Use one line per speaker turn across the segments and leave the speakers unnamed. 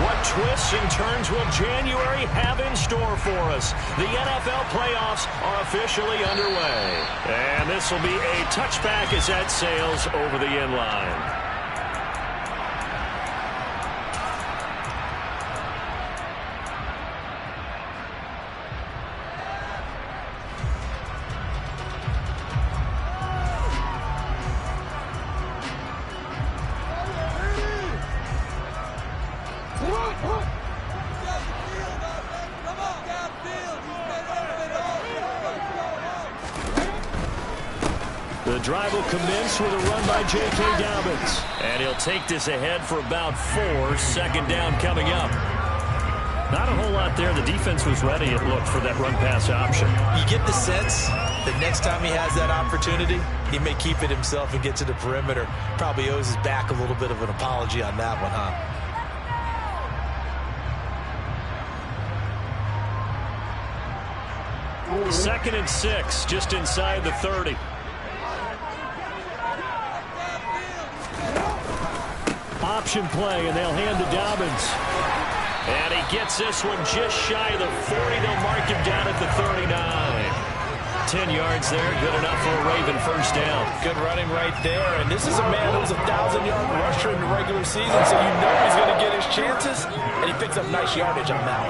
What twists and turns will January have in store for us? The NFL playoffs are officially underway. And this will be a touchback as that sails over the end line. The drive will commence with a run by J.K. Dobbins. And he'll take this ahead for about 4. Second down coming up. Not a whole lot there. The defense was ready, it looked, for that run-pass option.
You get the sense that next time he has that opportunity, he may keep it himself and get to the perimeter. Probably owes his back a little bit of an apology on that one, huh?
Second and 6, just inside the 30. Option play, and they'll hand to Dobbins. And he gets this one just shy of the 40. They'll mark him down at the 39. 10 yards there, good enough for a Raven first down.
Good running right there. And this is a man who was a 1,000-yard rusher in the regular season, so you know he's going to get his chances. And he picks up nice yardage on that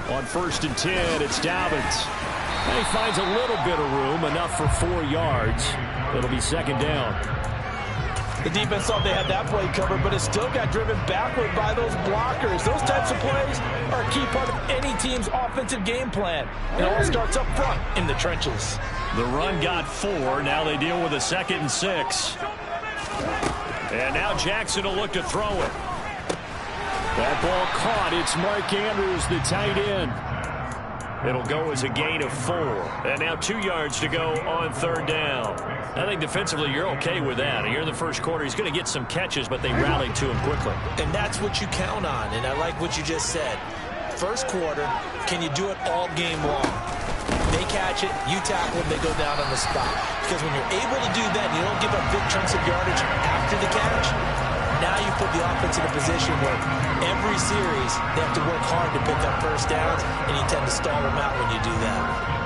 one.
On first and 10, it's Dobbins. And he finds a little bit of room, enough for 4 yards. It'll be second down.
The defense thought they had that play covered, but it still got driven backward by those blockers. Those types of plays are a key part of any team's offensive game plan. It all starts up front in the trenches.
The run got 4. Now they deal with a second and 6. And now Jackson will look to throw it. That ball caught. It's Mark Andrews, the tight end. It'll go as a gain of 4. And now 2 yards to go on third down. I think defensively you're okay with that. Here in the first quarter, he's going to get some catches, but they rallied to him quickly.
And that's what you count on, and I like what you just said. First quarter, can you do it all game long? They catch it, you tackle them, they go down on the spot. Because when you're able to do that, you don't give up big chunks of yardage after the catch. Now you put the offense in a position where every series they have to work hard to pick up first downs, and you tend to stall them out when you do that.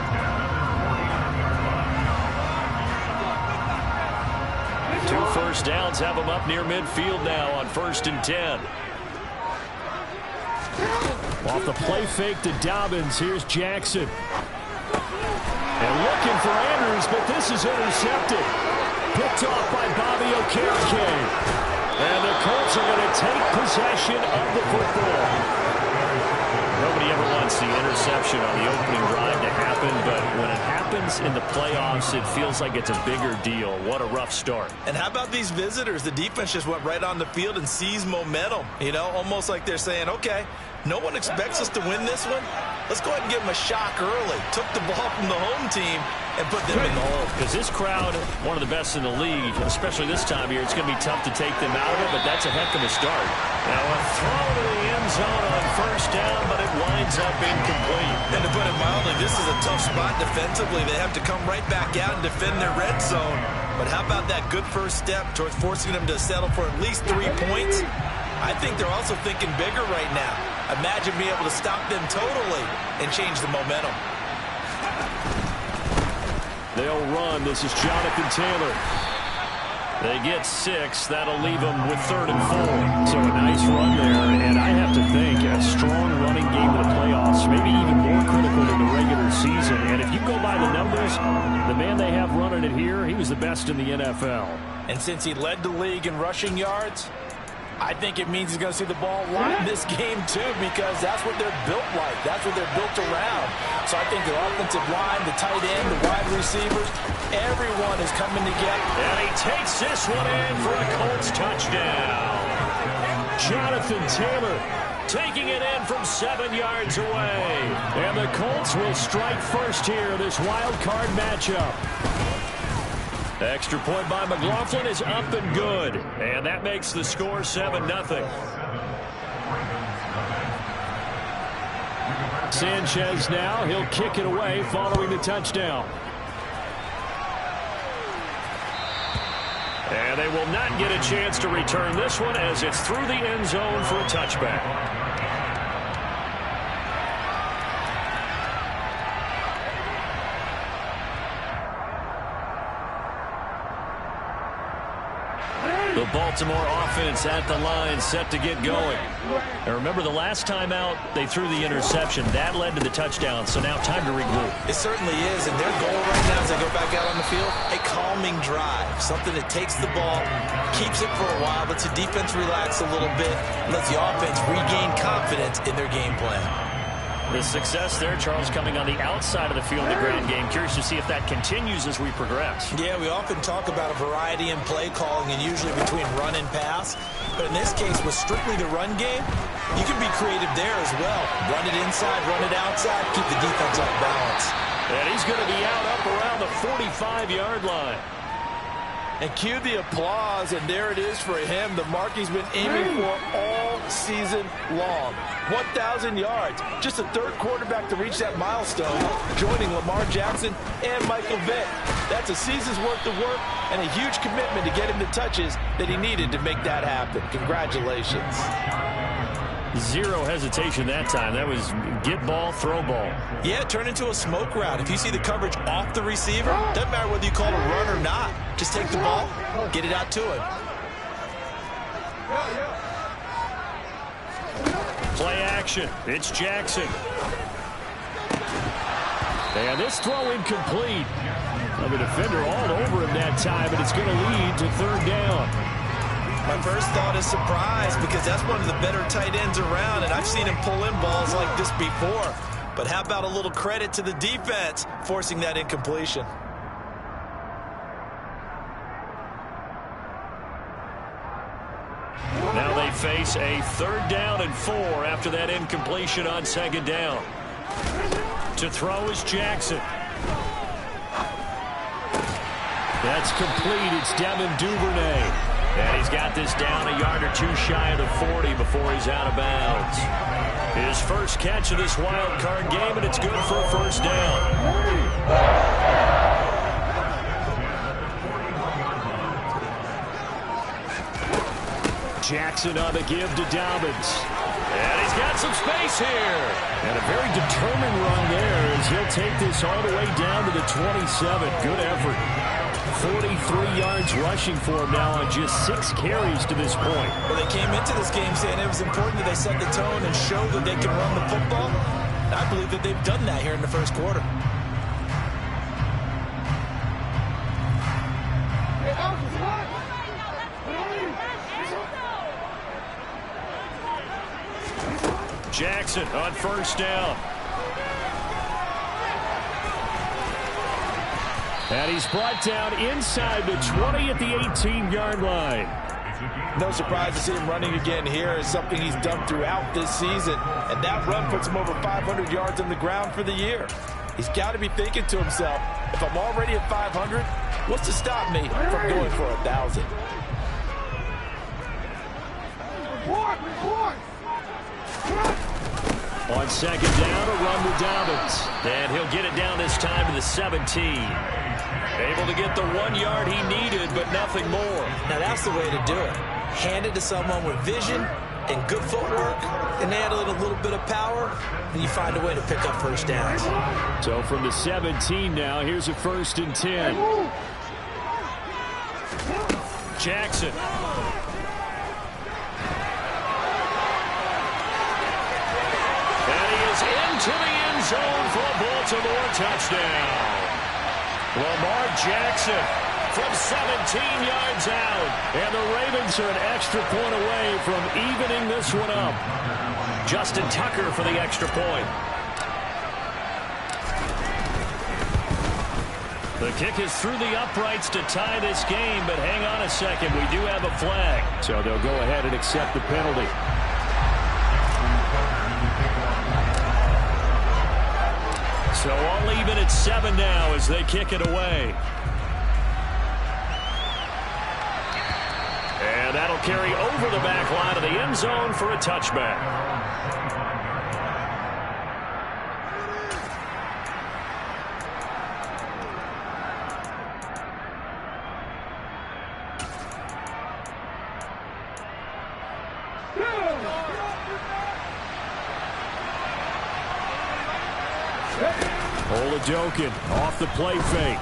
2 first downs have them up near midfield now on first and 10. Off the play fake to Dobbins, here's Jackson. And looking for Andrews, but this is intercepted. Picked off by Bobby Okereke. And the Colts are going to take possession of the football. Nobody ever wants the interception on the opening drive to happen, but when it happens in the playoffs, it feels like it's a bigger deal. What a rough start.
And how about these visitors? The defense just went right on the field and seized momentum. You know, almost like they're saying, okay, no one expects us to win this one. Let's go ahead and give them a shock early. Took the ball from the home team and put them in the hole.
Because this crowd, one of the best in the league, especially this time of year, it's going to be tough to take them out of it, but that's a heck of a start. Now a throw to the end zone on first down, but it winds up incomplete.
And to put it mildly, this is a tough spot defensively. They have to come right back out and defend their red zone. But how about that good first step towards forcing them to settle for at least 3 points? I think they're also thinking bigger right now. Imagine being able to stop them totally and change the momentum.
They'll run. This is Jonathan Taylor. They get 6. That'll leave them with 3rd and 4. So a nice run there. And I have to think a strong running game in the playoffs, maybe even more critical than the regular season. And if you go by the numbers, the man they have running it here, he was the best in the NFL.
And since he led the league in rushing yards, I think it means he's going to see the ball a lot in this game, too, because that's what they're built like. That's what they're built around. So I think the offensive line, the tight end, the wide receivers, everyone is coming together.
And he takes this one in for a Colts touchdown. Jonathan Taylor taking it in from 7 yards away. And the Colts will strike first here, this wild card matchup. The extra point by McLaughlin is up and good. And that makes the score 7-0. Sanchez now, he'll kick it away following the touchdown. And they will not get a chance to return this one as it's through the end zone for a touchback. The Baltimore offense at the line, set to get going. And remember, the last time out, they threw the interception. That led to the touchdown, so now time to regroup.
It certainly is, and their goal right now as they go back out on the field, a calming drive. Something that takes the ball, keeps it for a while, lets the defense relax a little bit, lets the offense regain confidence in their game plan.
The success there, Charles, coming on the outside of the field in the ground game. Curious to see if that continues as we progress.
Yeah, we often talk about a variety in play calling and usually between run and pass. But in this case, with strictly the run game, you can be creative there as well. Run it inside, run it outside, keep the defense off balance.
And he's going to be out up around the 45-yard line.
And cue the applause, and there it is for him. The mark he's been aiming for all season long. 1,000 yards. Just the third quarterback to reach that milestone, joining Lamar Jackson and Michael Vick. That's a season's worth of work and a huge commitment to get him the touches that he needed to make that happen. Congratulations.
Zero hesitation that time. That was get ball, throw ball.
Yeah, turn into a smoke route. If you see the coverage off the receiver, doesn't matter whether you call it a run or not. Just take the ball, get it out to him.
Play action. It's Jackson. And this throw incomplete. The defender all over him that time, and it's going to lead to third down.
My first thought is surprise because that's one of the better tight ends around, and I've seen him pull in balls like this before. But how about a little credit to the defense forcing that incompletion?
Now they face a 3rd down and 4 after that incompletion on 2nd down. To throw is Jackson. That's complete. It's Devin Duvernay. And he's got this down a yard or two shy of the 40 before he's out of bounds. His first catch of this wild card game, and it's good for a 1st down. Jackson on the give to Dobbins. And he's got some space here. And a very determined run there as he'll take this all the way down to the 27. Good effort. 43 yards rushing for him now on just 6 carries to this point.
Well, they came into this game saying it was important that they set the tone and show that they can run the football. And I believe that they've done that here in the first quarter.
Jackson on 1st down. And he's brought down inside the 20 at the 18-yard line.
No surprise to see him running again here. Is something he's done throughout this season. And that run puts him over 500 yards on the ground for the year. He's got to be thinking to himself, if I'm already at 500, what's to stop me from going for 1,000?
On 2nd down, a run to Dobbins. And he'll get it down this time to the 17. Able to get the 1 yard he needed, but nothing more.
Now that's the way to do it. Hand it to someone with vision and good footwork, and add a little bit of power, and you find a way to pick up 1st downs.
So from the 17 now, here's a 1st and 10. Jackson. Into the end zone for a Baltimore touchdown. Lamar Jackson from 17 yards out. And the Ravens are an extra point away from evening this one up. Justin Tucker for the extra point. The kick is through the uprights to tie this game, but hang on a second. We do have a flag. So they'll go ahead and accept the penalty. So all even at 7 now as they kick it away. And that'll carry over the back line of the end zone for a touchback. Oladokin off the play fake.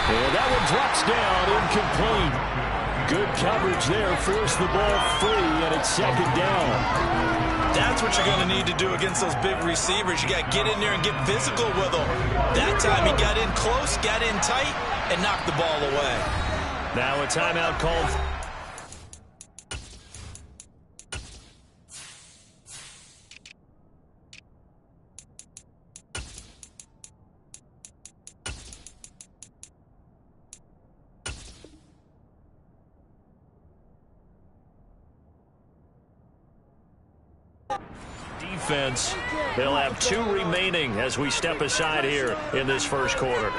And that one drops down, incomplete. Good coverage there, forced the ball free, and it's second down.
That's what you're going to need to do against those big receivers. You got to get in there and get physical with them. That time he got in close, got in tight, and knocked the ball away.
Now a timeout called. Defense. They'll have 2 remaining as we step aside here in this first quarter.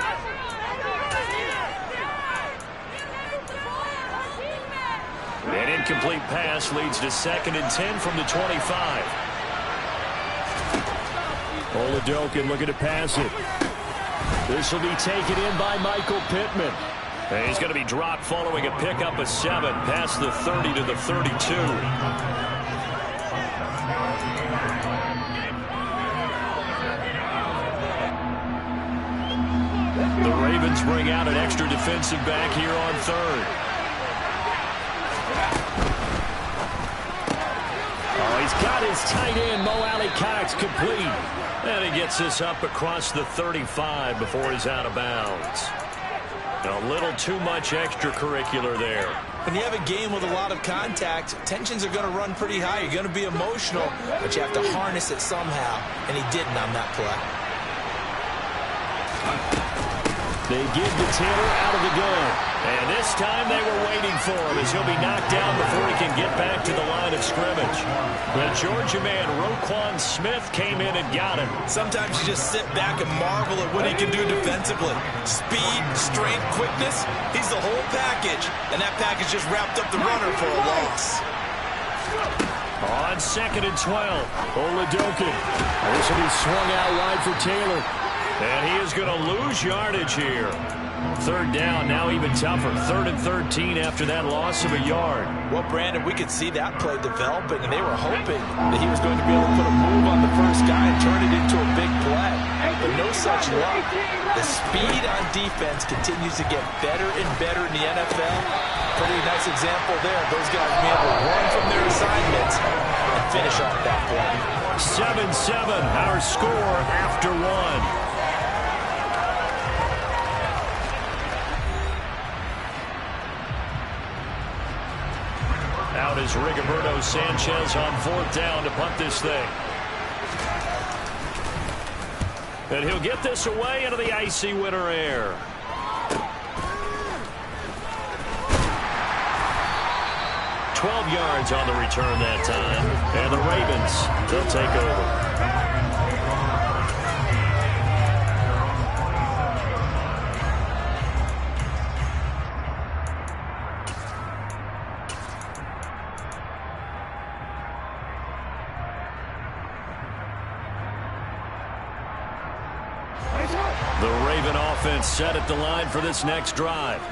An incomplete pass leads to 2nd and 10 from the 25. Oladokin looking to pass it. This will be taken in by Michael Pittman. And he's going to be dropped following a pickup of 7 past the 30 to the 32. The Ravens bring out an extra defensive back here on 3rd. Oh, he's got his tight end, Mo Alley-Cox, complete. And he gets this up across the 35 before he's out of bounds. A little too much extracurricular there.
When you have a game with a lot of contact, tensions are going to run pretty high. You're going to be emotional, but you have to harness it somehow, and he didn't on that play.
They give to Taylor out of the gun. And this time they were waiting for him as he'll be knocked down before he can get back to the line of scrimmage. The Georgia man, Roquan Smith, came in and got him.
Sometimes you just sit back and marvel at what he can do defensively. Speed, strength, quickness, he's the whole package. And that package just wrapped up the runner for a loss.
On 2nd and 12, Oladokin. This will be swung out wide for Taylor. And he is going to lose yardage here. 3rd down, now even tougher. 3rd and 13 after that loss of a yard.
Well, Brandon, we could see that play developing, and they were hoping that he was going to be able to put a move on the first guy and turn it into a big play. But no such luck. The speed on defense continues to get better and better in the NFL. Pretty nice example there. Those guys being able to run from their assignments and finish off that play.
7-7, our score after 1. Out is Rigoberto Sanchez on 4th down to punt this thing. And he'll get this away into the icy winter air. $12 yards on the return that time. And the Ravens, they'll take over. The Raven offense set at the line for this next drive.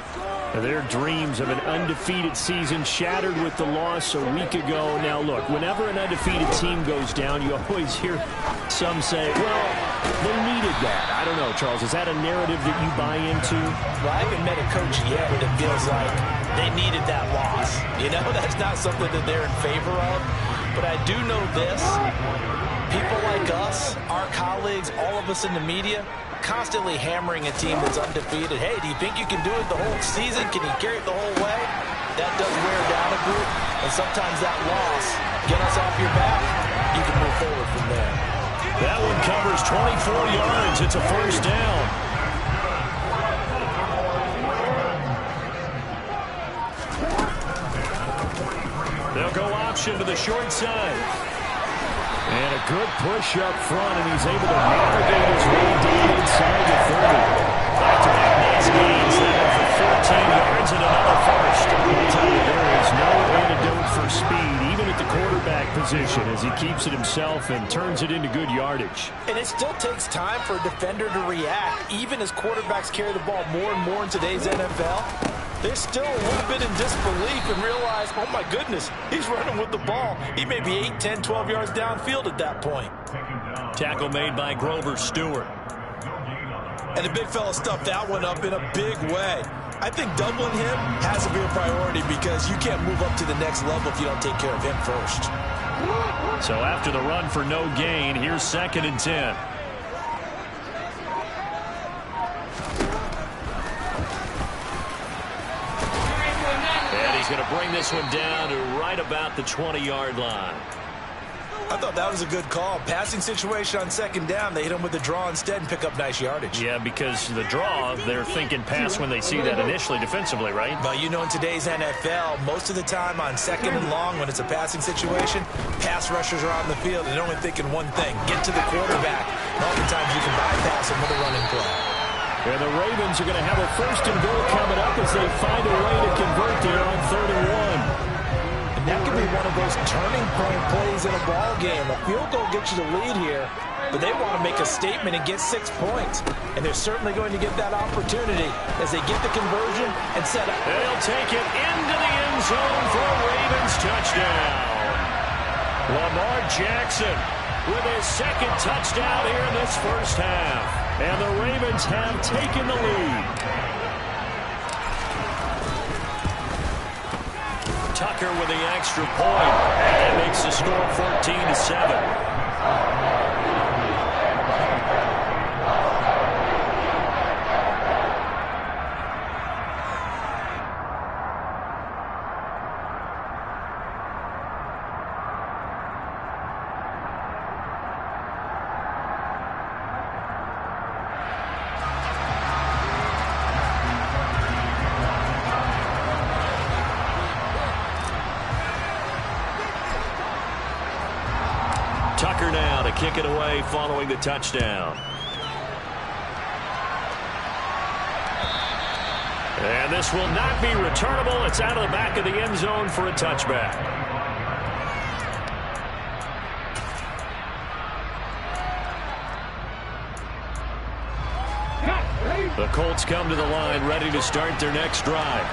Their dreams of an undefeated season shattered with the loss a week ago. Now, look, whenever an undefeated team goes down, you always hear some say, well, they needed that. I don't know, Charles. Is that a narrative that you buy into?
Well, I haven't met a coach yet that feels like they needed that loss. You know, that's not something that they're in favor of. But I do know this. People like us, our colleagues, all of us in the media, constantly hammering a team that's undefeated. Hey, do you think you can do it the whole season? Can you carry it the whole way? That does wear down a group. And sometimes that loss, get us off your back, you can move forward from there.
That one covers 24 yards. It's a 1st down. They'll go option to the short side. And a good push up front, and he's able to navigate his way down inside the 30. Back-to-back nice gains there for 14 yards and another first. I'll tell you, there is no antidote for speed, even at the quarterback position, as he keeps it himself and turns it into good yardage.
And it still takes time for a defender to react, even as quarterbacks carry the ball more and more in today's NFL.
they're still a little bit in disbelief and realize, oh my goodness, he's running with the ball. He may be 8, 10, 12 yards downfield at that point.
Tackle made by Grover Stewart.
And the big fella stuffed that one up in a big way. I think doubling him has to be a priority because you can't move up to the next level if you don't take care of him first.
So after the run for no gain, here's 2nd and 10. And he's going to bring this one down to right about the 20-yard line.
I thought that was a good call. Passing situation on 2nd down. They hit him with the draw instead and pick up nice yardage.
Yeah, because the draw, they're thinking pass when they see that initially defensively, right?
But you know, in today's NFL, most of the time on 2nd and long when it's a passing situation, pass rushers are on the field and they're only thinking one thing, get to the quarterback. And oftentimes you can bypass him with a running play.
And the Ravens are going to have a 1st and goal coming up as they find a way to convert there on 3rd and 1.
That could be one of those turning point plays in a ball game. A field goal gets you the lead here, but they want to make a statement and get 6 points. And they're certainly going to get that opportunity as they get the conversion and set up.
They'll take it into the end zone for a Ravens touchdown. Lamar Jackson with his 2nd touchdown here in this 1st half. And the Ravens have taken the lead. Tucker with the extra point. And it makes the score 14-7. Tucker now to kick it away following the touchdown. And this will not be returnable. It's out of the back of the end zone for a touchback. The Colts come to the line ready to start their next drive.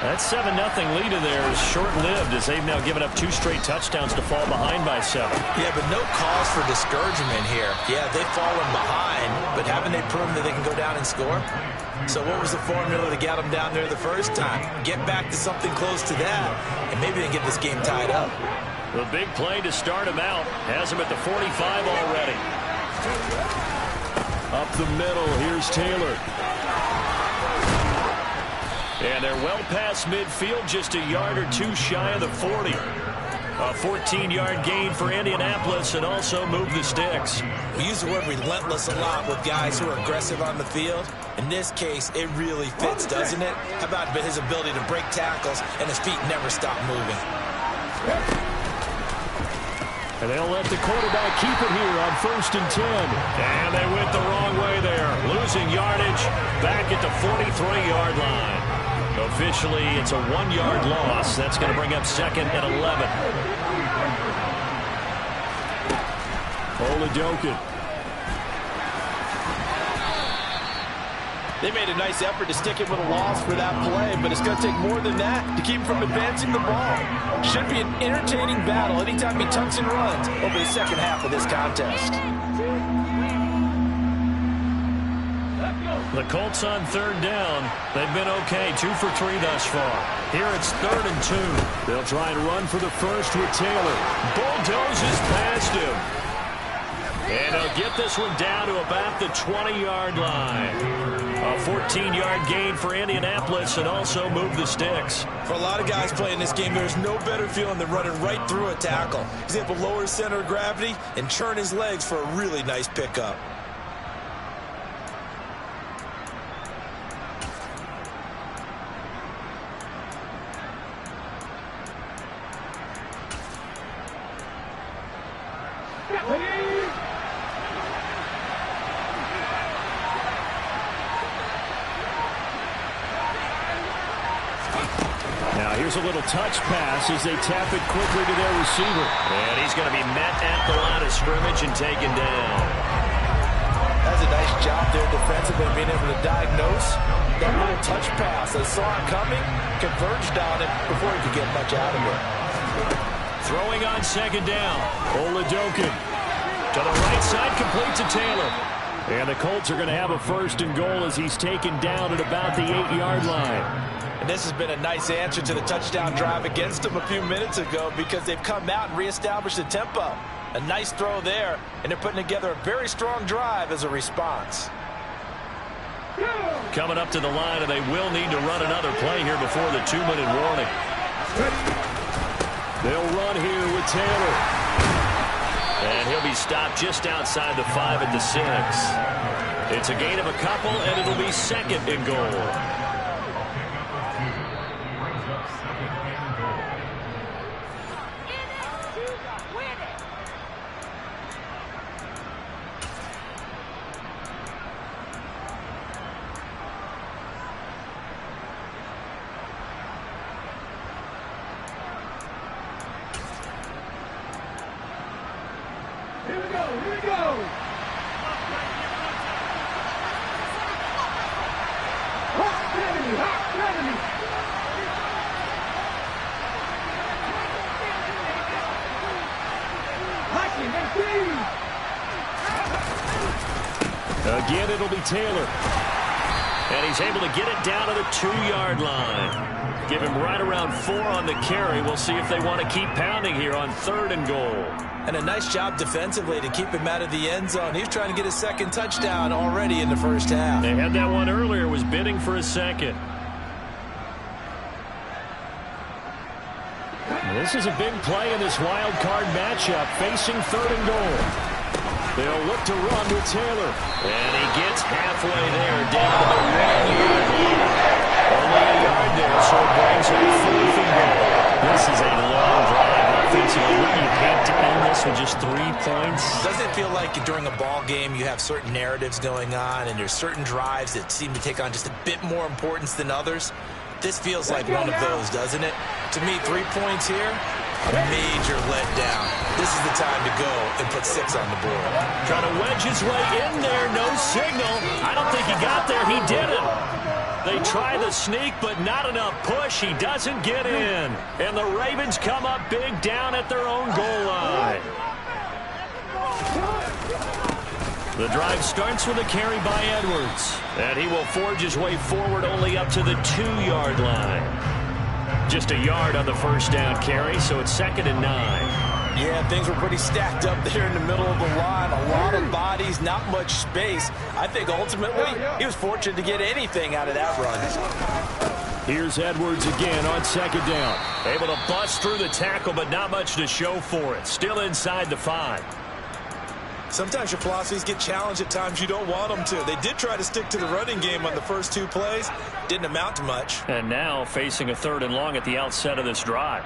That 7-0 lead in there is short-lived as they've now given up 2 straight touchdowns to fall behind by 7.
Yeah, but no cause for discouragement here. Yeah, they've fallen behind, but haven't they proven that they can go down and score? So what was the formula to get them down there the first time? Get back to something close to that, and maybe they can get this game tied up.
The big play to start him out has him at the 45 already. Up the middle, here's Taylor. And they're well past midfield, just a yard or 2 shy of the 40. A 14-yard gain for Indianapolis and also move the sticks.
We use the word relentless a lot with guys who are aggressive on the field. In this case, it really fits, doesn't it? How about his ability to break tackles and his feet never stop moving?
And they'll let the quarterback keep it here on 1st and 10. And they went the wrong way there. Losing yardage back at the 43-yard line. Officially, it's a 1-yard loss. That's going to bring up 2nd and 11. Oladokin.
They made a nice effort to stick it with a loss for that play, but it's going to take more than that to keep him from advancing the ball. Should be an entertaining battle anytime he tucks and runs over the 2nd half of this contest.
The Colts on 3rd down. They've been okay, 2 for 3 thus far. Here it's 3rd and 2. They'll try and run for the first with Taylor. Bulldozes past him. And they'll get this one down to about the 20-yard line. A 14-yard gain for Indianapolis and also move the sticks.
For a lot of guys playing this game, there's no better feeling than running right through a tackle. He's able to lower his center of gravity and churn his legs for a really nice pickup.
Here's a little touch pass as they tap it quickly to their receiver. And he's going to be met at the line of scrimmage and taken down.
That's a nice job there defensively, being able to diagnose
That little touch pass, they saw it coming, converged on it before he could get much out of it.
Throwing on second down. Oladokin to the right side, complete to Taylor. And the Colts are going to have a first and goal as he's taken down at about the 8-yard line.
And this has been a nice answer to the touchdown drive against them a few minutes ago because they've come out and reestablished the tempo. A nice throw there, and they're putting together a very strong drive as a response.
Coming up to the line, and they will need to run another play here before the 2-minute warning. They'll run here with Taylor. And he'll be stopped just outside the 5 at the 6. It's a gain of a couple, and it'll be second and goal.
Here we go. Hot enemy.
Again, it'll be Taylor. And he's able to get it down to the 2-yard line. Give him right around 4 on the carry. We'll see if they want to keep pounding here on 3rd and goal.
And a nice job defensively to keep him out of the end zone. He's trying to get his second touchdown already in the first half.
They had that one earlier, was bidding for a second. This is a big play in this wild card matchup, facing 3rd and goal. They'll look to run with Taylor. And he gets halfway there, down to the 1-yard line. Only a yard there, so it brings him 4th and goal. This is a long drive offensively. Wouldn't you hate to end this with just 3 points?
Doesn't it feel like during a ball game you have certain narratives going on and there's certain drives that seem to take on just a bit more importance than others? This feels like one of those, doesn't it? To me, 3 points here, a major letdown. This is the time to go and put 6 on the board.
Trying to wedge his way in there, no signal. I don't think he got there. He didn't. They try the sneak, but not enough push. He doesn't get in. And the Ravens come up big down at their own goal line. The drive starts with a carry by Edwards. And he will forge his way forward only up to the 2-yard line. Just a yard on the first down carry, so it's 2nd and 9.
Yeah, things were pretty stacked up there in the middle of the line. A lot of bodies, not much space. I think ultimately he was fortunate to get anything out of that run.
Here's Edwards again on 2nd down. Able to bust through the tackle, but not much to show for it. Still inside the 5.
Sometimes your philosophies get challenged at times you don't want them to. They did try to stick to the running game on the first 2 plays. Didn't amount to much.
And now facing a 3rd and long at the outset of this drive.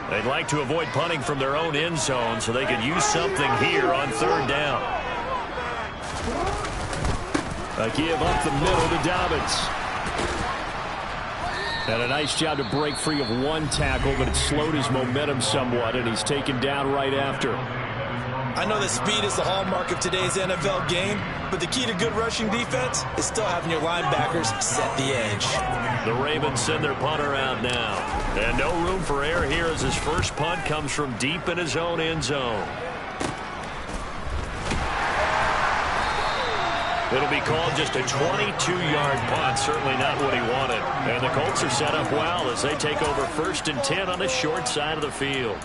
They'd like to avoid punting from their own end zone so they could use something here on 3rd down. A give up the middle to Dobbins. And a nice job to break free of 1 tackle, but it slowed his momentum somewhat, and he's taken down right after.
I know that speed is the hallmark of today's NFL game, but the key to good rushing defense is still having your linebackers set the edge.
The Ravens send their punter out now. And no room for error here as his first punt comes from deep in his own end zone. It'll be called just a 22-yard punt, certainly not what he wanted. And the Colts are set up well as they take over 1st and 10 on the short side of the field.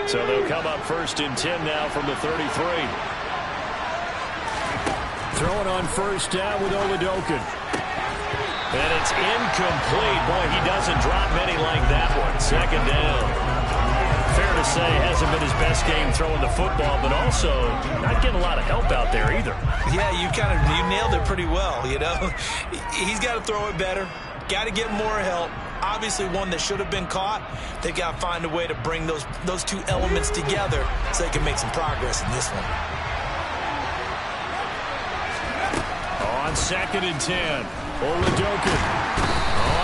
So they'll come up 1st and 10 now from the 33. Throwing on 1st down with Oladokin. And it's incomplete. Boy, he doesn't drop many like that one. 2nd down. Fair to say, hasn't been his best game throwing the football, but also not getting a lot of help out there either.
Yeah, you nailed it pretty well, you know. He's got to throw it better. Got to get more help. Obviously one that should have been caught. They got to find a way to bring those 2 elements together so they can make some progress in this one.
On 2nd and 10. Oladokin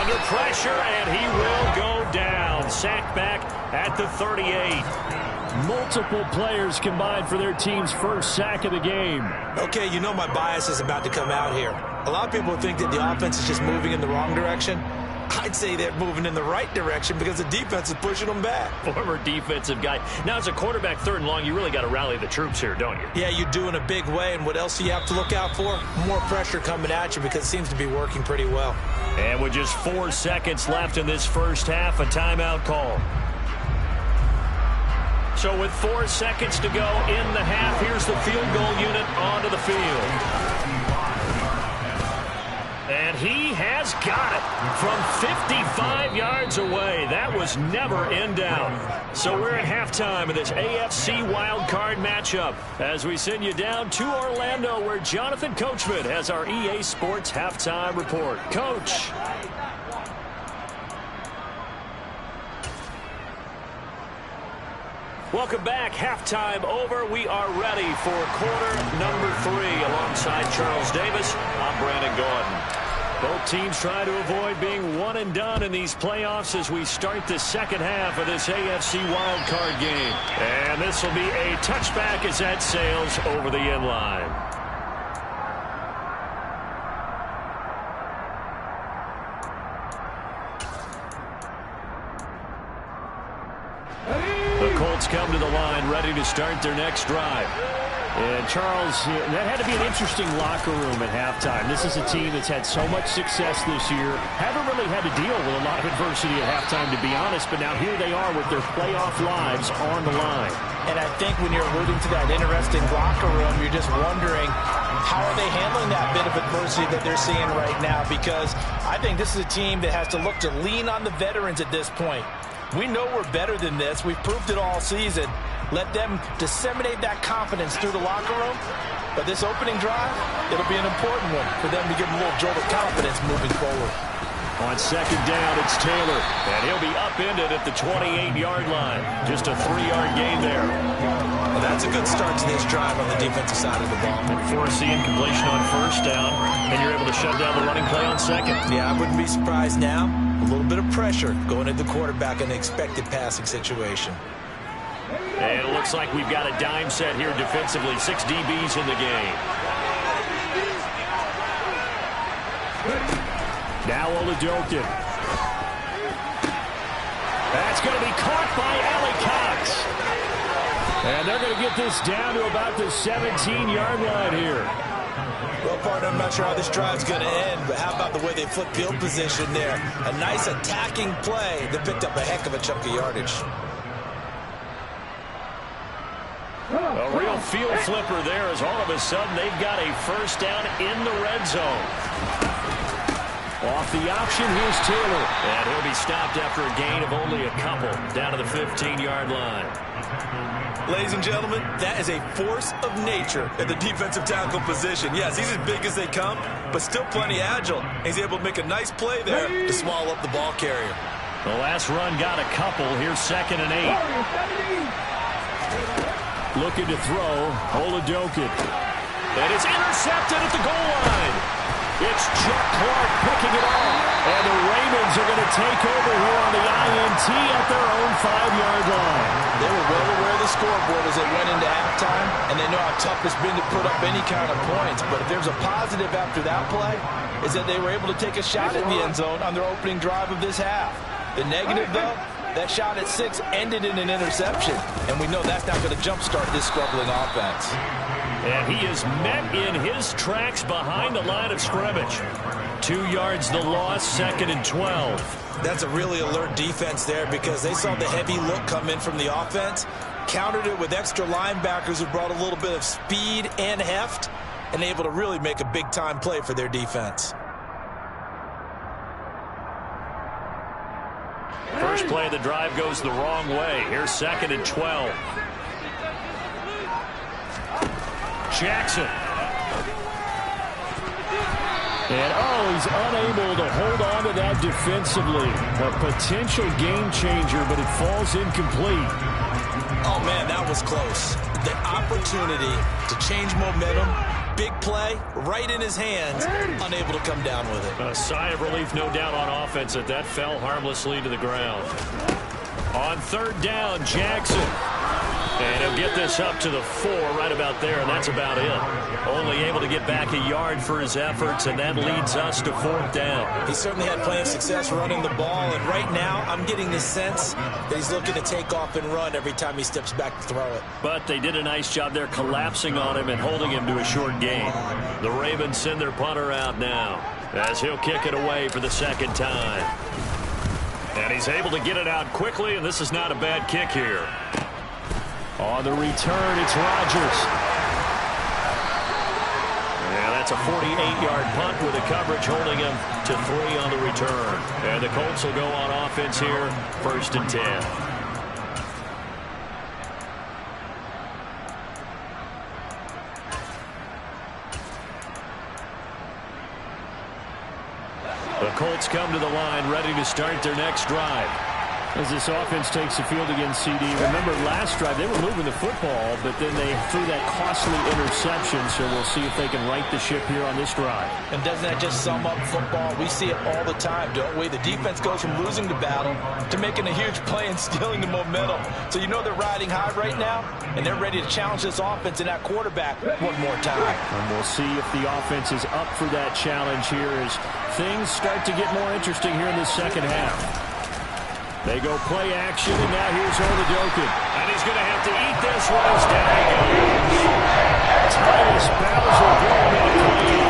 under pressure, and he will go down. Sacked back at the 38. Multiple players combined for their team's first sack of the game.
Okay, you know my bias is about to come out here. A lot of people think that the offense is just moving in the wrong direction. I'd say they're moving in the right direction because the defense is pushing them back.
Former defensive guy. Now, as a quarterback, 3rd and long, you really got to rally the troops here, don't you?
Yeah, you do in a big way. And what else do you have to look out for? More pressure coming at you because it seems to be working pretty well.
And with just 4 seconds left in this first half, a timeout call. So with 4 seconds to go in the half, here's the field goal unit onto the field. And he has got it from 55 yards away. That was never in doubt. So we're at halftime of this AFC wildcard matchup as we send you down to Orlando where Jonathan Coachman has our EA Sports halftime report. Coach. Welcome back. Halftime over. We are ready for quarter number 3 alongside Charles Davis. I'm Brandon Gordon. Both teams try to avoid being one and done in these playoffs as we start the second half of this AFC wildcard game. And this will be a touchback as that sails over the end line. The Colts come to the line ready to start their next drive. And Charles, that had to be an interesting locker room at halftime. This is a team that's had so much success this year. Haven't really had to deal with a lot of adversity at halftime, to be honest. But now here they are with their playoff lives on the line.
And I think when you're alluding to that interesting locker room, you're just wondering how are they handling that bit of adversity that they're seeing right now? Because I think this is a team that has to look to lean on the veterans at this point. We know we're better than this. We've proved it all season. Let them disseminate that confidence through the locker room. But this opening drive, it'll be an important one for them to give them a little jolt of confidence moving forward.
On second down, it's Taylor. And he'll be upended at the 28-yard line. Just a 3-yard gain there.
Well, that's a good start to this drive on the defensive side of the ball.
Force the incompletion on first down, and you're able to shut down the running play on second.
Yeah, I wouldn't be surprised now. A little bit of pressure going at the quarterback in the expected passing situation.
And it looks like we've got a dime set here defensively. 6 DBs in the game. Now Oladokin. That's going to be caught by Ali Cox. And they're going to get this down to about the 17-yard line here.
Well, partner, I'm not sure how this drive's going to end, but how about the way they flip field position there? A nice attacking play that picked up a heck of a chunk of yardage.
A real field flipper there as all of a sudden they've got a first down in the red zone. Off the option, here's Taylor. And he'll be stopped after a gain of only a couple down to the 15-yard line.
Ladies and gentlemen, that is a force of nature at the defensive tackle position. Yes, he's as big as they come, but still plenty agile. He's able to make a nice play there to swallow up the ball carrier.
The last run got a couple. Here's 2nd and 8. Looking to throw, Oladokin. And it's intercepted at the goal line. It's Chuck Clark picking it off. And the Ravens are going to take over here on the INT at their own 5-yard line.
They were well aware of the scoreboard as they went into halftime, and they know how tough it's been to put up any kind of points. But if there's a positive after that play, is that they were able to take a shot at the end zone on their opening drive of this half. The negative, though, that shot at 6 ended in an interception, and we know that's not going to jumpstart this struggling offense.
And he is met in his tracks behind the line of scrimmage. 2 yards the loss, 2nd and 12.
That's a really alert defense there because they saw the heavy look come in from the offense, countered it with extra linebackers who brought a little bit of speed and heft, and able to really make a big-time play for their defense.
First play of the drive goes the wrong way. Here's 2nd and 12. Jackson. And, he's unable to hold on to that defensively. A potential game changer, but it falls incomplete.
Oh, man, that was close. The opportunity to change momentum, big play right in his hands, unable to come down with it.
A sigh of relief, no doubt, on offense that fell harmlessly to the ground. On third down, Jackson. And he'll get this up to the 4 right about there, and that's about it. Only able to get back a yard for his efforts, and that leads us to 4th down.
He certainly had plenty of success running the ball, and right now I'm getting the sense that he's looking to take off and run every time he steps back to throw it.
But they did a nice job there collapsing on him and holding him to a short gain. The Ravens send their punter out now as he'll kick it away for the 2nd time. And he's able to get it out quickly, and this is not a bad kick here. On the return, it's Rodgers. Yeah, that's a 48-yard punt with the coverage holding him to 3 on the return. And the Colts will go on offense here, 1st and 10. The Colts come to the line, ready to start their next drive. As this offense takes the field against CD, remember last drive they were moving the football, but then they threw that costly interception, so we'll see if they can right the ship here on this drive.
And doesn't that just sum up football? We see it all the time, don't we? The defense goes from losing the battle to making a huge play and stealing the momentum. So you know they're riding high right now, and they're ready to challenge this offense and that quarterback one more time.
And we'll see if the offense is up for that challenge here as things start to get more interesting here in the 2nd half. They go play action, and now here's Oladokin. And he's going to have to eat this one as down he goes. Tyus Bowser going in clean.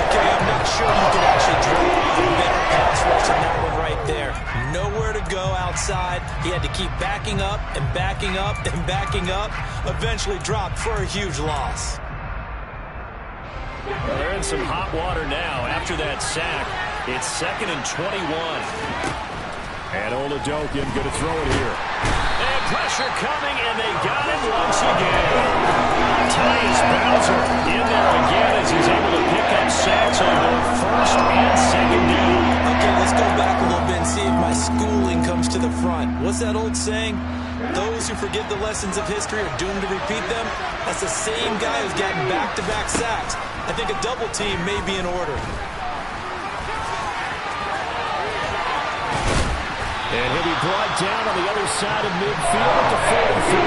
Okay, I'm not sure you could actually draw a better pass rush than that one right there. Nowhere to go outside. He had to keep backing up and backing up and backing up. Eventually dropped for a huge loss.
Well, they're in some hot water now. After that sack, it's 2nd and 21. And Oladokin going to throw it here. And pressure coming, and they got him once again. Tyus Bowser in there again as he's able to pick up sacks on both 1st and 2nd down.
Okay, let's go back a little bit and see if my schooling comes to the front. What's that old saying? Those who forget the lessons of history are doomed to repeat them. That's the same guy who's gotten back-to-back sacks. I think a double team may be in order.
And he'll be brought down on the other side of midfield at the 43.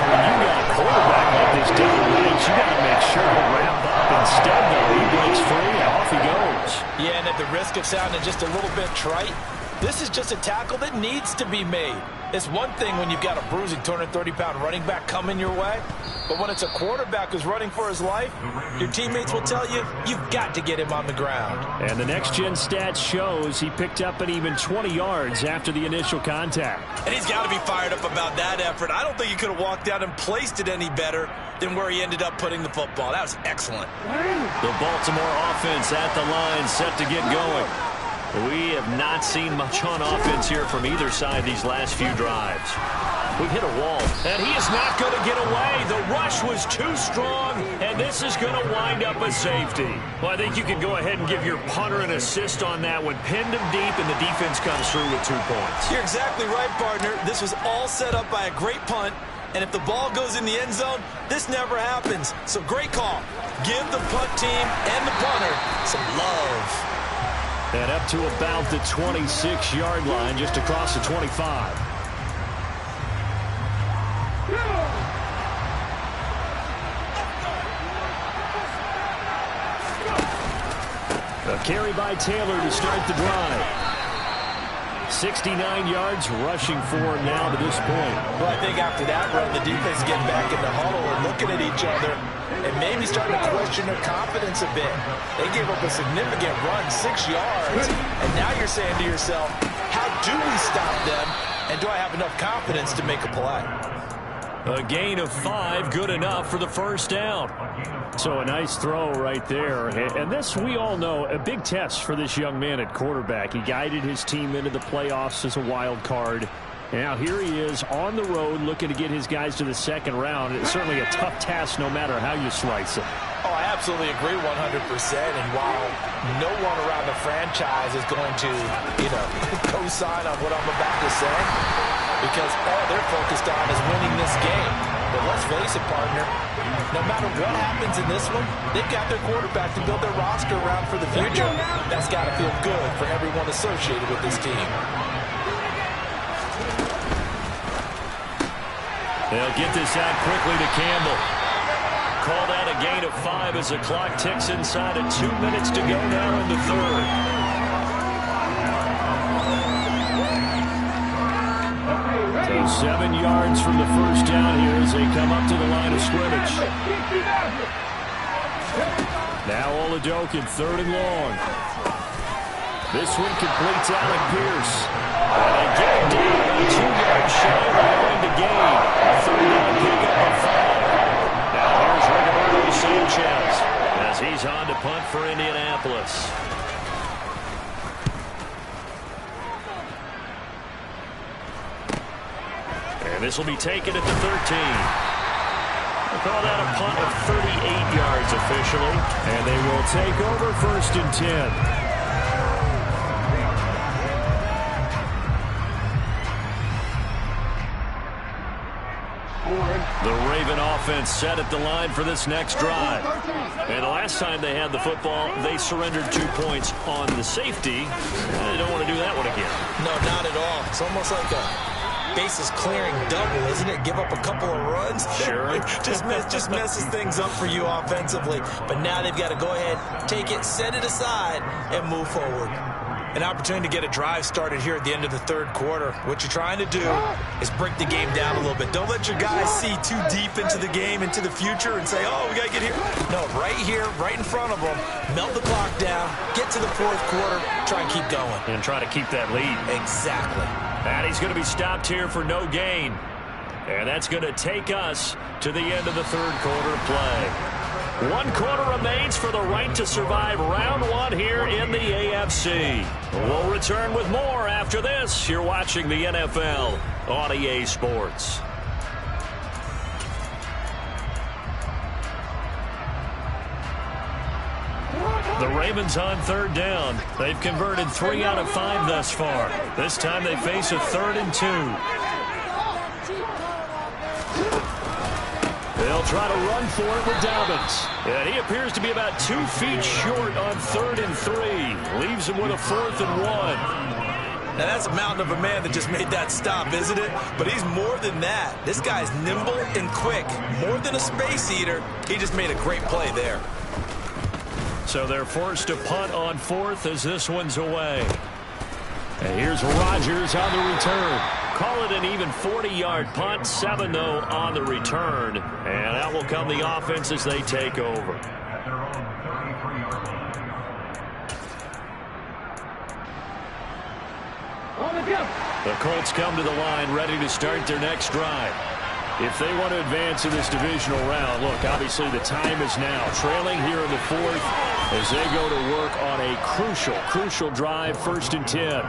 When you got a quarterback like this down the range, you got to make sure to wrap up. Instead, though, he breaks free and off he goes.
Yeah, and at the risk of sounding just a little bit trite, this is just a tackle that needs to be made. It's one thing when you've got a bruising 230-pound running back coming your way, but when it's a quarterback who's running for his life, your teammates will tell you, you've got to get him on the ground.
And the next-gen stats shows he picked up an even 20 yards after the initial contact.
And he's got to be fired up about that effort. I don't think he could have walked out and placed it any better than where he ended up putting the football. That was excellent.
The Baltimore offense at the line, set to get going. We have not seen much on offense here from either side these last few drives. We've hit a wall, and he is not going to get away. The rush was too strong, and this is going to wind up a safety. Well, I think you can go ahead and give your punter an assist on that one. Pinned him deep, and the defense comes through with 2 points.
You're exactly right, partner. This was all set up by a great punt, and if the ball goes in the end zone, this never happens. So great call. Give the punt team and the punter some love.
And up to about the 26-yard line, just across the 25. A carry by Taylor to start the drive. 69 yards rushing for him now to this point.
Well, I think after that run, the defense is getting back in the huddle and looking at each other and maybe starting to question their confidence a bit. They gave up a significant run, 6 yards, and now you're saying to yourself, how do we stop them, and do I have enough confidence to make a play?
A gain of 5, good enough for the 1st down. So a nice throw right there. And this, we all know, a big test for this young man at quarterback. He guided his team into the playoffs as a wild card. Now here he is on the road looking to get his guys to the 2nd round. It's certainly a tough task no matter how you slice it.
Oh, I absolutely agree 100%. And while no one around the franchise is going to, co-sign on what I'm about to say, because all they're focused on is winning this game. But let's face it, partner, no matter what happens in this one, they've got their quarterback to build their roster around for the future. That's got to feel good for everyone associated with this team.
They'll get this out quickly to Campbell. Called out a gain of 5 as the clock ticks inside of 2 minutes to go now in the third. So 7 yards from the first down here as they come up to the line of scrimmage. Now Oladokin, 3rd and long. This one completes Alec Pierce. And they get him down 2 yards shy of the line to gain. 3rd down pickup of 5. Now here's Rigoberto Sanchez as he's on to punt for Indianapolis. And this will be taken at the 13. We'll call that a punt of 38 yards officially. And they will take over 1st and 10. The Raven offense set at the line for this next drive. And the last time they had the football, they surrendered 2 points on the safety. They don't want to do that one again.
No, not at all. It's almost like a bases clearing double, isn't it? Give up a couple of runs.
Sure.
just messes things up for you offensively. But now they've got to go ahead, take it, set it aside, and move forward. An opportunity to get a drive started here at the end of the 3rd quarter. What you're trying to do is break the game down a little bit. Don't let your guys see too deep into the game, into the future, and say, oh, we got to get here. No, right here, right in front of them, melt the clock down, get to the 4th quarter, try and keep going.
And try to keep that lead.
Exactly.
And he's going to be stopped here for no gain. And that's going to take us to the end of the 3rd quarter play. 1 quarter remains for the right to survive round 1 here in the AFC. We'll return with more after this. You're watching the NFL on EA Sports. The Ravens on 3rd down. They've converted 3 out of 5 thus far. This time they face a 3rd and 2. They'll try to run for it with Dobbins. And he appears to be about 2 feet short on 3rd and 3. Leaves him with a 4th and 1.
Now, that's a mountain of a man that just made that stop, isn't it? But he's more than that. This guy's nimble and quick. More than a space eater. He just made a great play there.
So they're forced to punt on 4th as this one's away. And here's Rodgers on the return. Call it an even 40-yard punt. 7, though, on the return. And out will come the offense as they take over. The Colts come to the line ready to start their next drive. If they want to advance in this divisional round, look, obviously the time is now. Trailing here in the 4th as they go to work on a crucial drive, 1st and 10.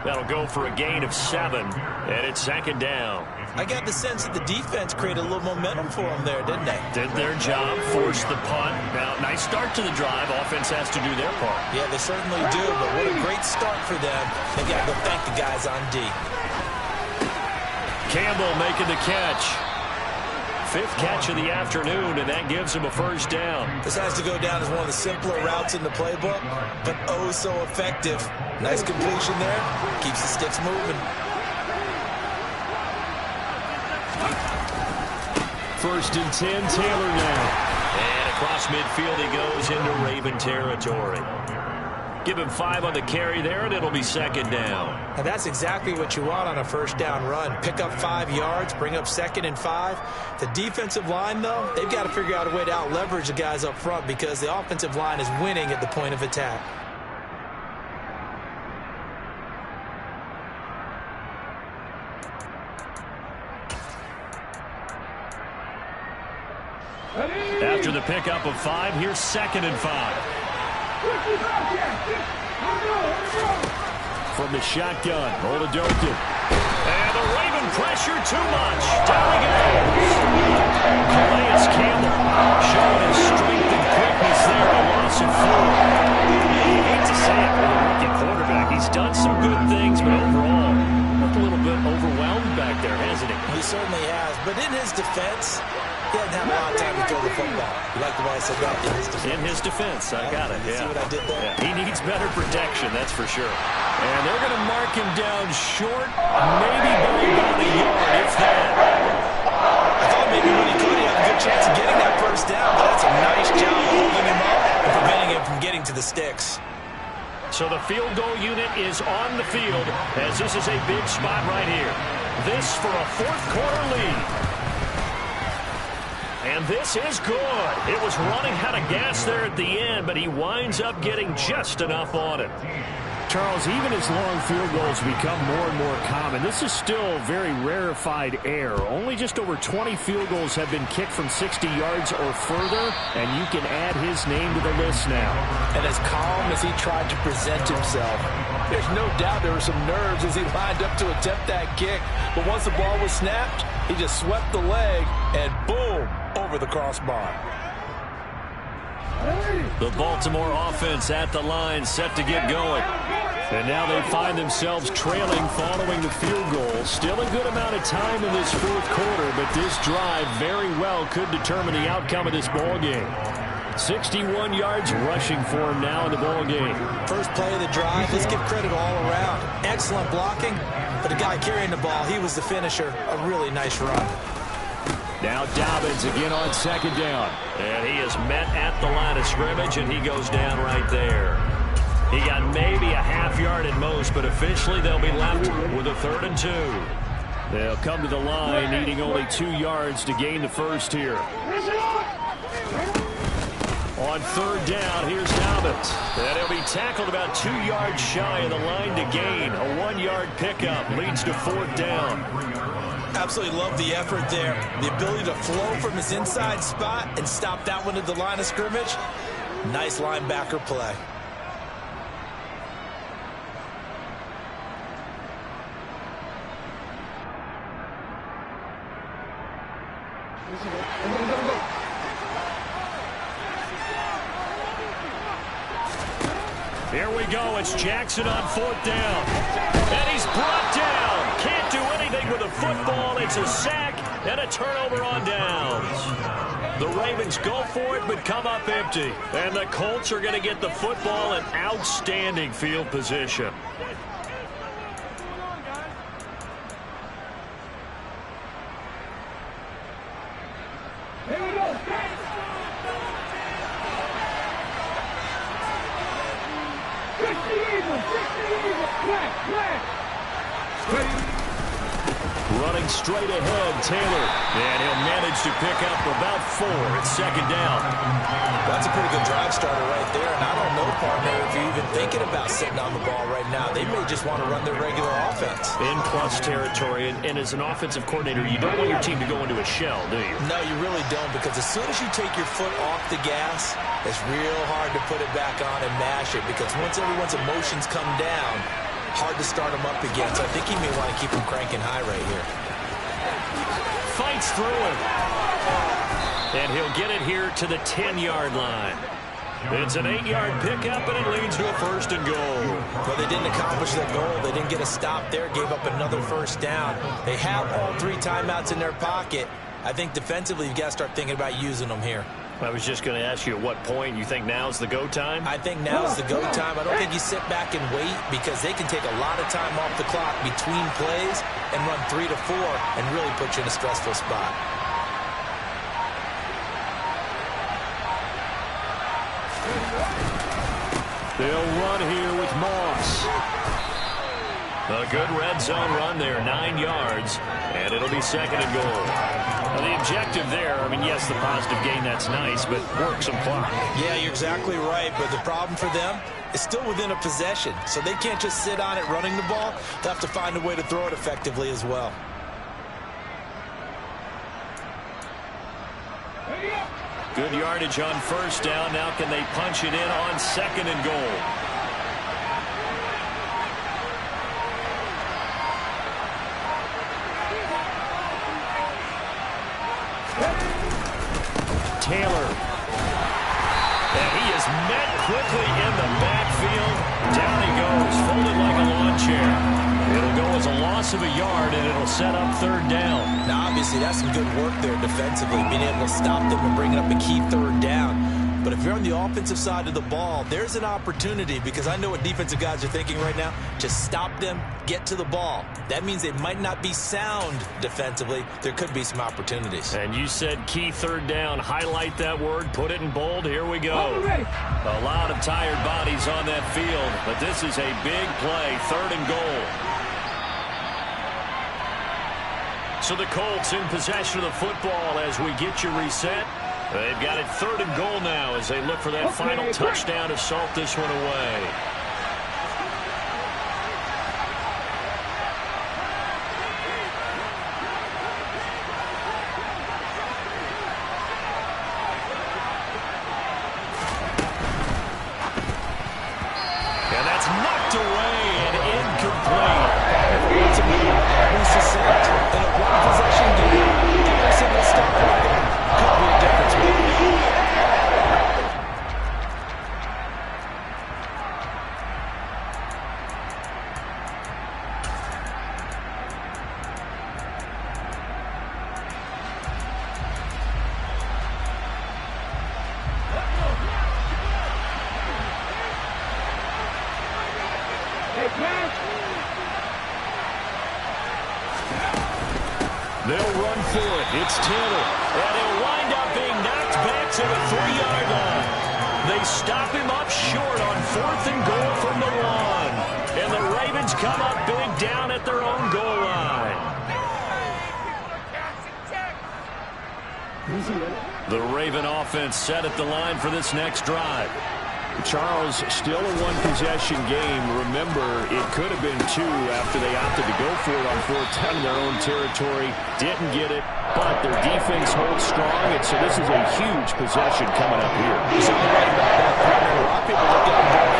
That'll go for a gain of 7, and it's 2nd down.
I got the sense that the defense created a little momentum for them there, didn't they?
Did their job, forced the punt. Now, nice start to the drive. Offense has to do their part.
Yeah, they certainly do, but what a great start for them. They've got to go thank the guys on D.
Campbell making the catch. 5th catch of the afternoon, and that gives him a 1st down.
This has to go down as one of the simpler routes in the playbook, but oh so effective. Nice completion there. Keeps the sticks moving.
1st and 10, Taylor now. And across midfield he goes into Raven territory. Give him 5 on the carry there, and it'll be 2nd down.
And that's exactly what you want on a 1st down run. Pick up 5 yards, bring up 2nd and 5. The defensive line, though, they've got to figure out a way to out-leverage the guys up front because the offensive line is winning at the point of attack.
After the pickup of 5, here's 2nd and 5. From the shotgun, Oladokin. And the Raven pressure too much. Down he goes. Calais Campbell showing his strength and quickness there. A loss of 4. I hate to say it for the rookie quarterback. He's done some good things, but overall, looked a little bit overwhelmed back
He certainly has. But in his defense, he doesn't have a lot of time to throw the football. You like the way I said that? In his defense.
In his defense. I got it.
You see what I did there?
Yeah. He needs better protection, that's for sure. And they're going to mark him down short, maybe by about a yard, if that.
I thought maybe when he could, he had a good chance of getting that first down, but that's a nice job holding him up and preventing him from getting to the sticks.
So the field goal unit is on the field as this is a big spot right here. This for a fourth quarter lead. And this is good. It was running out of gas there at the end, but he winds up getting just enough on it. Charles, even as long field goals become more and more common, this is still very rarefied air. Only just over 20 field goals have been kicked from 60 yards or further, and you can add his name to the list now.
And as calm as he tried to present himself, there's no doubt there were some nerves as he lined up to attempt that kick. But once the ball was snapped, he just swept the leg and boom, over the crossbar.
The Baltimore offense at the line, set to get going. And now they find themselves trailing following the field goal. Still a good amount of time in this fourth quarter, but this drive very well could determine the outcome of this ball game. 61 yards rushing for him now in the ball game.
First play of the drive, let's give credit all around. Excellent blocking, but the guy carrying the ball, he was the finisher. A really nice run.
Now Dobbins again on second down. And he is met at the line of scrimmage, and he goes down right there. He got maybe a half yard at most, but officially they'll be left with a 3rd and 2. They'll come to the line needing only 2 yards to gain the first here. On 3rd down, here's Dobbins. And he'll be tackled about 2 yards shy of the line to gain. A 1-yard pickup leads to 4th down.
Absolutely love the effort there. The ability to flow from his inside spot and stop that one at the line of scrimmage. Nice linebacker play.
Here we go. It's Jackson on 4th down. And he's brought down. Can't do anything with a football. It's a sack and a turnover on downs. The Ravens go for it but come up empty. And the Colts are going to get the football in outstanding field position.
Here we go.
Running straight ahead, Taylor. And he'll manage to pick up about 4 at 2nd down.
That's a pretty good drive starter right there. And I don't know, partner, if you're even thinking about sitting on the ball right now. They may just want to run their regular offense.
In plus territory. And as an offensive coordinator, you don't want your team to go into a shell, do you?
No, you really don't, because as soon as you take your foot off the gas, it's real hard to put it back on and mash it, because once everyone's emotions come down, hard to start them up again. So I think he may want to keep them cranking high right here.
Fights through him. And he'll get it here to the 10-yard line. It's an 8-yard pickup, and it leads to a 1st and goal.
Well, they didn't accomplish their goal. They didn't get a stop there, gave up another 1st down. They have all 3 timeouts in their pocket. I think defensively you've got to start thinking about using them here.
I was just going to ask you at what point you think now's the go time?
I think now's the go time. I don't think you sit back and wait, because they can take a lot of time off the clock between plays and run 3 to 4 and really put you in a stressful spot.
They'll run here with Moss. A good red zone run there, 9 yards, and it'll be 2nd and goal. Now the objective there, I mean, yes, the positive gain, that's nice, but work some clock.
Yeah, you're exactly right, but the problem for them is still within a possession, so they can't just sit on it running the ball. They'll have to find a way to throw it effectively as well.
Good yardage on 1st down. Now can they punch it in on 2nd and goal? Taylor. And he is met quickly in the backfield. Down he goes, folded like a lawn chair. It'll go as a loss of a yard, and it'll set up third down.
Now, obviously, that's some good work there defensively, being able to stop them and bringing up a key third down. But if you're on the offensive side of the ball, there's an opportunity, because I know what defensive guys are thinking right now. Just stop them, get to the ball. That means they might not be sound defensively. There could be some opportunities.
And you said key third down. Highlight that word. Put it in bold. Here we go. A lot of tired bodies on that field, but this is a big play. Third and goal. So the Colts in possession of the football as we get you reset. They've got it third and goal now as they look for that final touchdown to salt this one away. And that's knocked away and incomplete.
It's a succinct in a one-possession game. Every single stop right there could be a difference maker.
They'll run for it. It's Taylor. And he'll wind up being knocked back to the 3-yard line. They stop him up short on fourth and goal from the 1. And the Ravens come up big down at their own goal line. The Raven offense set at the line for this next drive. Charles, still a one-possession game. Remember, it could have been 2 after they opted to go for it on fourth down in their own territory. Didn't get it, but their defense holds strong, and so this is a huge possession coming up here.
You're something right about that partner. A lot of people look at the ball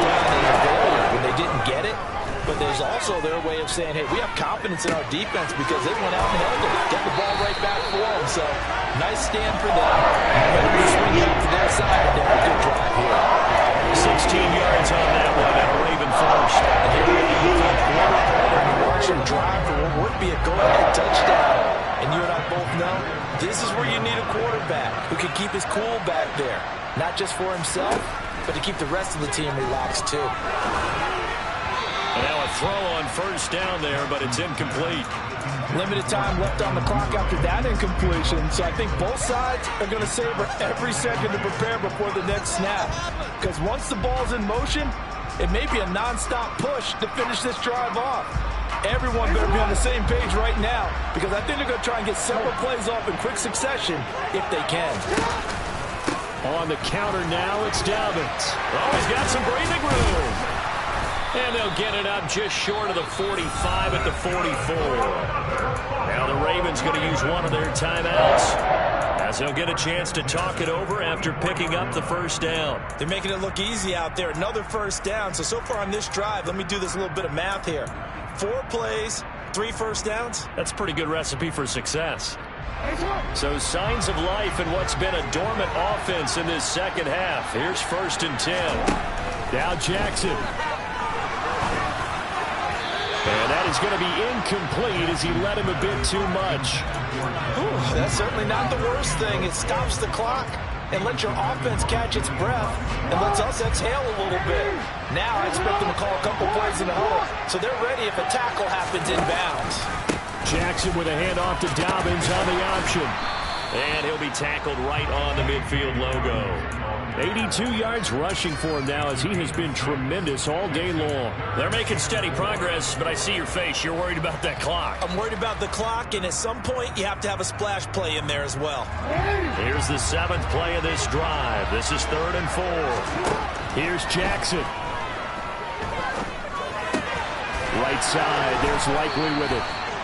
down in the failure when they didn't get it. But there's also their way of saying, hey, we have confidence in our defense because they went out and held it. Get the ball right back for them. So, nice stand for them. Ready to swing out to their side. They have a good drive here.
16 yards on that one, and a Raven first.
And here we go. And you watch them drive for what would be a go-ahead touchdown. And you and I both know this is where you need a quarterback who can keep his cool back there. Not just for himself, but to keep the rest of the team relaxed too.
And now a throw on first down there, but it's incomplete.
Limited time left on the clock after that incompletion, so I think both sides are going to savor every second to prepare before the next snap. Because once the ball's in motion, it may be a non-stop push to finish this drive off. Everyone better be on the same page right now, because I think they're going to try and get several plays off in quick succession if they can.
On the counter now, it's Dobbins. Oh, he's got some breathing room. And they'll get it up just short of the 45 at the 44. Now the Ravens going to use one of their timeouts, as they'll get a chance to talk it over after picking up the first down.
They're making it look easy out there. Another first down. So far on this drive, let me do this little bit of math here. 4 plays, 3 first downs.
That's a pretty good recipe for success. So signs of life in what's been a dormant offense in this second half. Here's 1st and 10. Now Jackson. And that is going to be incomplete as he led him a bit too much.
Ooh, that's certainly not the worst thing. It stops the clock and lets your offense catch its breath and lets us exhale a little bit. Now I expect them to call a couple plays in the huddle, so they're ready if a tackle happens inbounds.
Jackson with a handoff to Dobbins on the option. And he'll be tackled right on the midfield logo. 82 yards rushing for him now as he has been tremendous all day long. They're making steady progress, but I see your face. You're worried about that clock.
I'm worried about the clock, and at some point you have to have a splash play in there as well.
Here's the 7th play of this drive. This is 3rd and 4. Here's Jackson. Right side, there's Likely with it.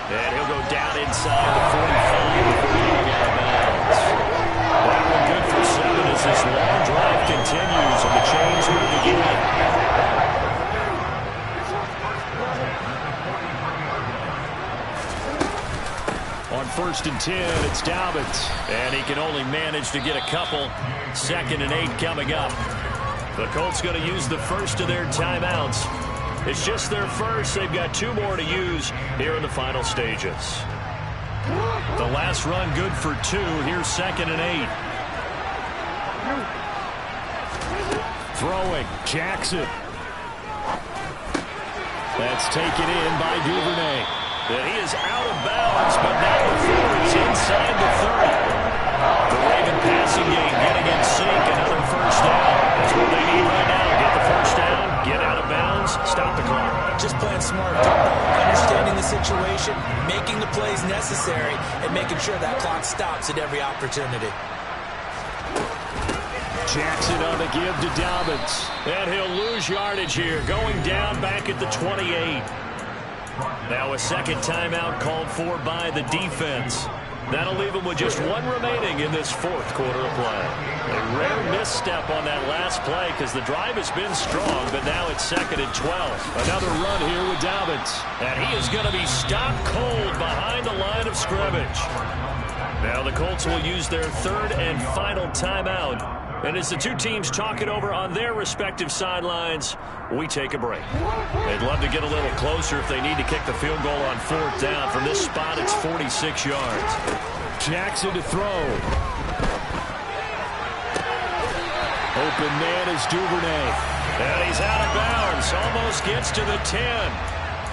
And he'll go down inside the 45 before getting out of bounds. That one good for 7 as this long drive continues and the chains move again. On 1st and 10, it's Dobbins. And he can only manage to get a couple. 2nd and 8 coming up. The Colts going to use the first of their timeouts. It's just their first. They've got 2 more to use here in the final stages. The last run good for 2. Here's 2nd and 8. Throwing, Jackson. That's taken in by Duvernay. And he is out of bounds, but now before he's inside the 30. The Raven passing game getting in sync. Another first down. That's what they need right now. Get the first down, get out of bounds, stop the clock.
Just playing smart football, understanding the situation, making the plays necessary, and making sure that clock stops at every opportunity.
Jackson on the give to Dobbins. And he'll lose yardage here, going down back at the 28. Now a second timeout called for by the defense. That'll leave him with just 1 remaining in this 4th quarter of play. A rare misstep on that last play because the drive has been strong, but now it's 2nd and 12. Another run here with Dobbins. And he is going to be stopped cold behind the line of scrimmage. Now the Colts will use their 3rd and final timeout. And as the 2 teams talk it over on their respective sidelines, we take a break. They'd love to get a little closer if they need to kick the field goal on 4th down. From this spot, it's 46 yards. Jackson to throw. Open man is Duvernay. And he's out of bounds. Almost gets to the 10.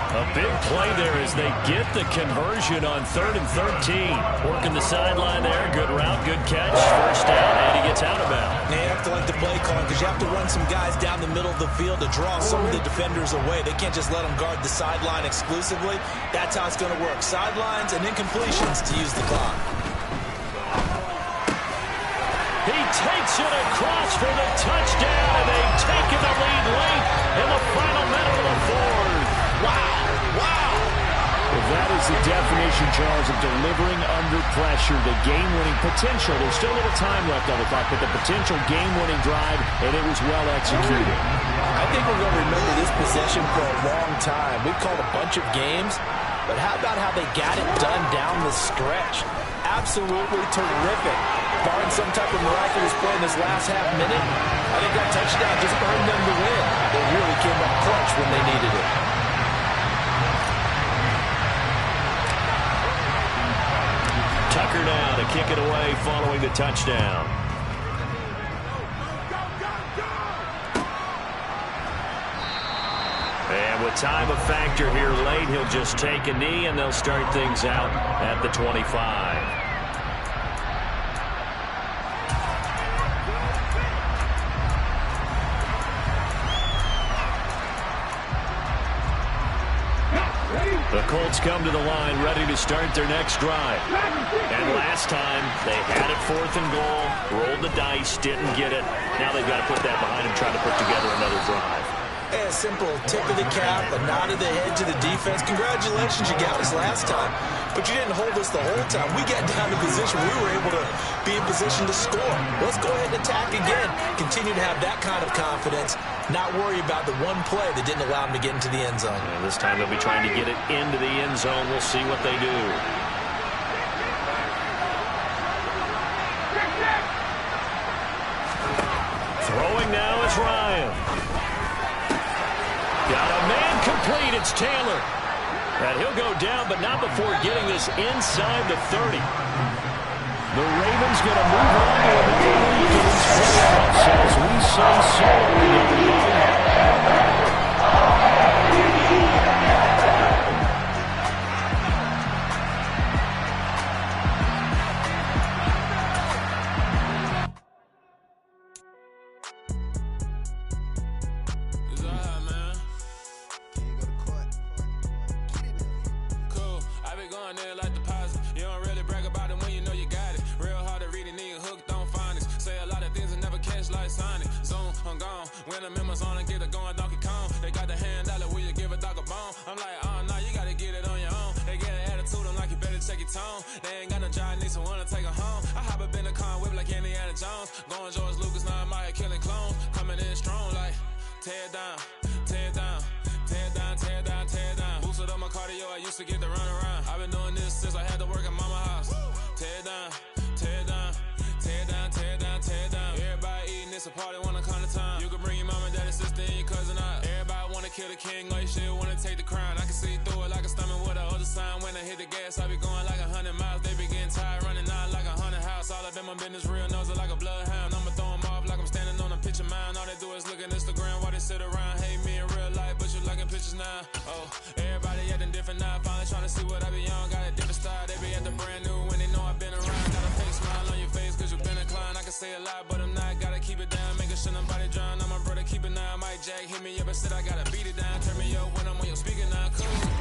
A big play there as they get the conversion on 3rd and 13. Working the sideline there. Good route, good catch. First down, and he gets out of bounds.
They have to like the play calling because you have to run some guys down the middle of the field to draw some of the defenders away. They can't just let them guard the sideline exclusively. That's how it's going to work. Sidelines and incompletions to use the clock.
He takes it across for the touchdown, and they've taken the lead late in the final minute of the 4th.
Wow.
Well, that is the definition, Charles, of delivering under pressure. The game-winning potential. There's still a little time left on the clock, but the potential game-winning drive, and it was well executed.
I think we're going to remember this possession for a long time. We've called a bunch of games, but how about how they got it done down the stretch? Absolutely terrific. Barring some type of miraculous play in this last half minute, I think that touchdown just earned them the win. They really came up clutch when they needed it.
Tucker now to kick it away following the touchdown. And with time a factor here late, he'll just take a knee and they'll start things out at the 25. The Colts come to the line ready to start their next drive. And last time, they had it 4th and goal, rolled the dice, didn't get it. Now they've got to put that behind them, try to put together another drive.
A simple tip of the cap, a nod of the head to the defense. Congratulations, you got us last time. But you didn't hold us the whole time. We got down to position. We were able to be in position to score. Let's go ahead and attack again. Continue to have that kind of confidence. Not worry about the one play that didn't allow them to get into the end zone.
And this time they'll be trying to get it into the end zone. We'll see what they do. Throwing now is Ryan. Got a man complete. It's Taylor. And he'll go down, but not before getting this inside the 30. The Ravens going to move on to another lead in these playoffs as we say so, everybody.
still the king, or you still wanna take the crown. I can see through it like a stomach with a other sign. When I hit the gas, I be going like 100 miles. They be getting tired, running out like 100 house. All up in my business, real nose like a bloodhound. I'ma throw them off like I'm standing on a picture mine. All they do is look at Instagram while they sit around. Hate me in real life, but you liking pictures now. Oh, everybody acting different now. Finally trying to see what I be on. Got a different style, they be at the brand new when they know I've been around. Got a fake smile on your face cause you been inclined. I can say a lot, but I'm not. Gotta keep it down, making sure nobody drown. I'm my brother, keep it now. Mike Jack hit me up and said I gotta beat it down. Turn me up when I'm on your speaker now, cool.